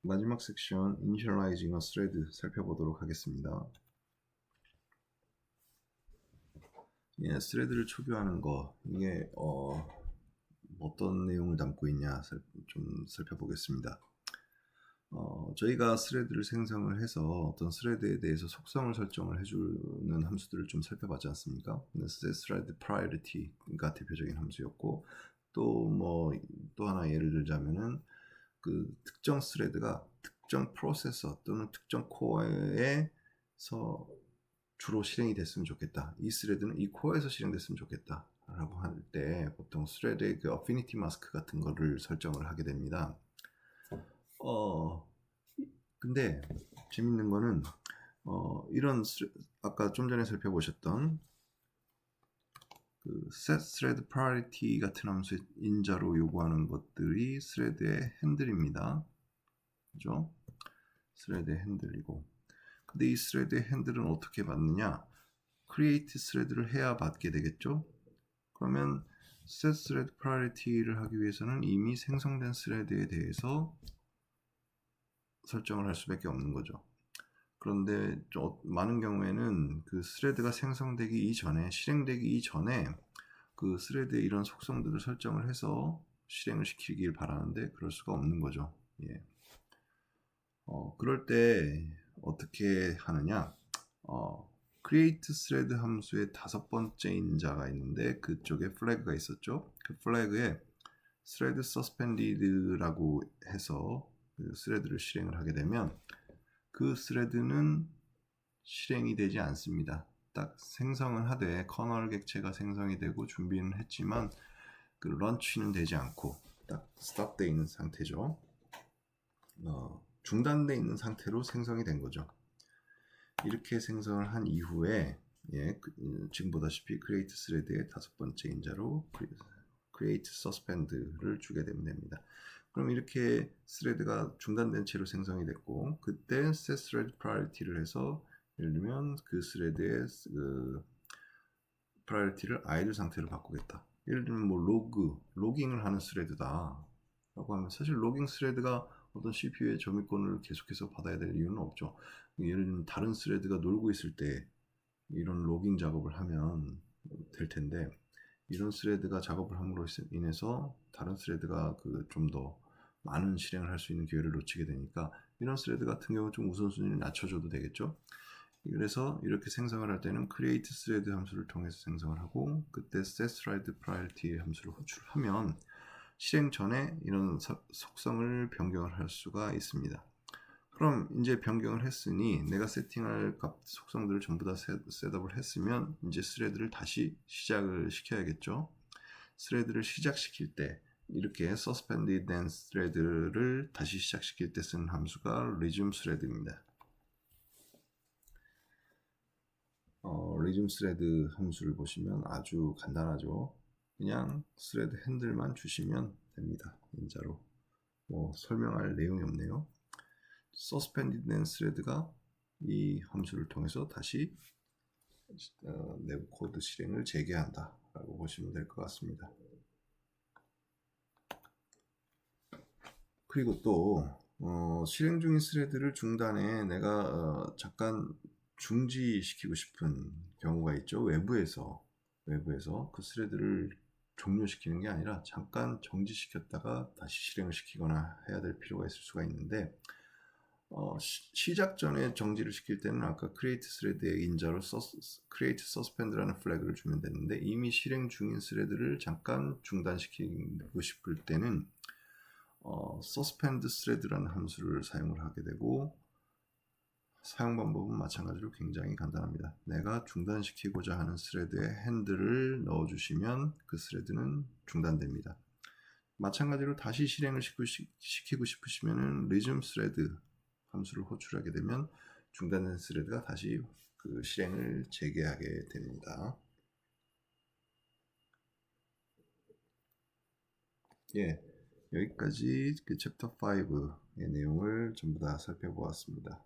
마지막 섹션 Initializing a Thread 살펴보도록 하겠습니다. 예, 스레드를 초기화하는 거 이게 어떤 내용을 담고 있냐 좀 살펴보겠습니다. 저희가 스레드를 생성을 해서 어떤 스레드에 대해서 속성을 설정을 해주는 함수들을 좀 살펴봤지 않습니까? thread priority가 대표적인 함수였고 또 하나 예를 들자면은 그 특정 스레드가 특정 프로세서 또는 특정 코어에서 주로 실행이 됐으면 좋겠다. 이 스레드는 이 코어에서 실행됐으면 좋겠다. 라고 할 때 보통 스레드의 그 어피니티 마스크 같은 거를 설정을 하게 됩니다. 근데 재밌는 거는 이런 아까 좀 전에 살펴보셨던 그 set thread priority 같은 함수의 인자로 요구하는 것들이 스레드의 핸들입니다. 그죠? 스레드의 핸들이고. 근데 이 스레드의 핸들은 어떻게 받느냐? create 스레드를 해야 받게 되겠죠? 그러면 set thread priority를 하기 위해서는 이미 생성된 스레드에 대해서 설정을 할 수밖에 없는 거죠. 그런데 많은 경우에는 그 스레드가 생성되기 이전에, 실행되기 이전에 그 스레드의 이런 속성들을 설정을 해서 실행을 시키길 바라는데 그럴 수가 없는 거죠. 예. 그럴 때 어떻게 하느냐? create thread 함수의 5번째 인자가 있는데 그쪽에 플래그가 있었죠. 그 플래그에 thread suspended라고 해서 그 스레드를 실행을 하게 되면 그 스레드는 실행이 되지 않습니다. 딱 생성은 하되 커널 객체가 생성이 되고 준비는 했지만 그 런치는 되지 않고 딱 스톱되어 있는 상태죠. 중단되어 있는 상태로 생성이 된 거죠. 이렇게 생성을 한 이후에 지금 보다시피 create thread의 5번째 인자로 create suspend를 주게 되면 됩니다. 그럼 이렇게 스레드가 중단된 채로 생성이 됐고 그때 set thread priority를 해서 예를 들면 그 스레드의 그 priority를 idle 상태로 바꾸겠다. 예를 들면 뭐 로깅을 하는 스레드다 라고 하면 사실 로깅 스레드가 어떤 CPU의 점유권을 계속해서 받아야 될 이유는 없죠. 예를 들면 다른 스레드가 놀고 있을 때 이런 로깅 작업을 하면 될 텐데 이런 스레드가 작업을 함으로 인해서 다른 스레드가 그 좀 더 많은 실행을 할 수 있는 기회를 놓치게 되니까 이런 스레드 같은 경우 좀 우선순위를 낮춰줘도 되겠죠. 그래서 이렇게 생성을 할 때는 create thread 함수를 통해서 생성을 하고 그때 set thread priority 함수를 호출하면 실행 전에 이런 속성을 변경을 할 수가 있습니다. 그럼 이제 변경을 했으니 내가 세팅할 값 속성들을 전부 다 셋업을 했으면 이제 스레드를 다시 시작을 시켜야겠죠. 스레드를 시작시킬 때 이렇게 suspended 된 스레드를 다시 시작시킬 때 쓰는 함수가 resume thread입니다. resume thread 함수를 보시면 아주 간단하죠. 그냥 스레드 핸들만 주시면 됩니다. 인자로 뭐 설명할 내용이 없네요. suspended 된 스레드가 이 함수를 통해서 다시 내부 코드 실행을 재개한다 라고 보시면 될 것 같습니다. 그리고 또 실행 중인 스레드를 중단해 내가 잠깐 중지시키고 싶은 경우가 있죠. 외부에서 그 스레드를 종료시키는 게 아니라 잠깐 정지시켰다가 다시 실행을 시키거나 해야 될 필요가 있을 수가 있는데 시작 전에 정지를 시킬 때는 아까 create thread의 인자로 create suspend라는 플래그를 주면 되는데 이미 실행 중인 스레드를 잠깐 중단시키고 싶을 때는 suspend thread라는 함수를 사용을 하게 되고 사용 방법은 마찬가지로 굉장히 간단합니다. 내가 중단시키고자 하는 스레드에 핸들을 넣어주시면 그 스레드는 중단됩니다. 마찬가지로 다시 실행을 시키고 싶으시면 resume thread 함수를 호출하게 되면 중단된 스레드가 다시 그 실행을 재개하게 됩니다. 예, 여기까지 그 챕터 5의 내용을 전부 다 살펴보았습니다.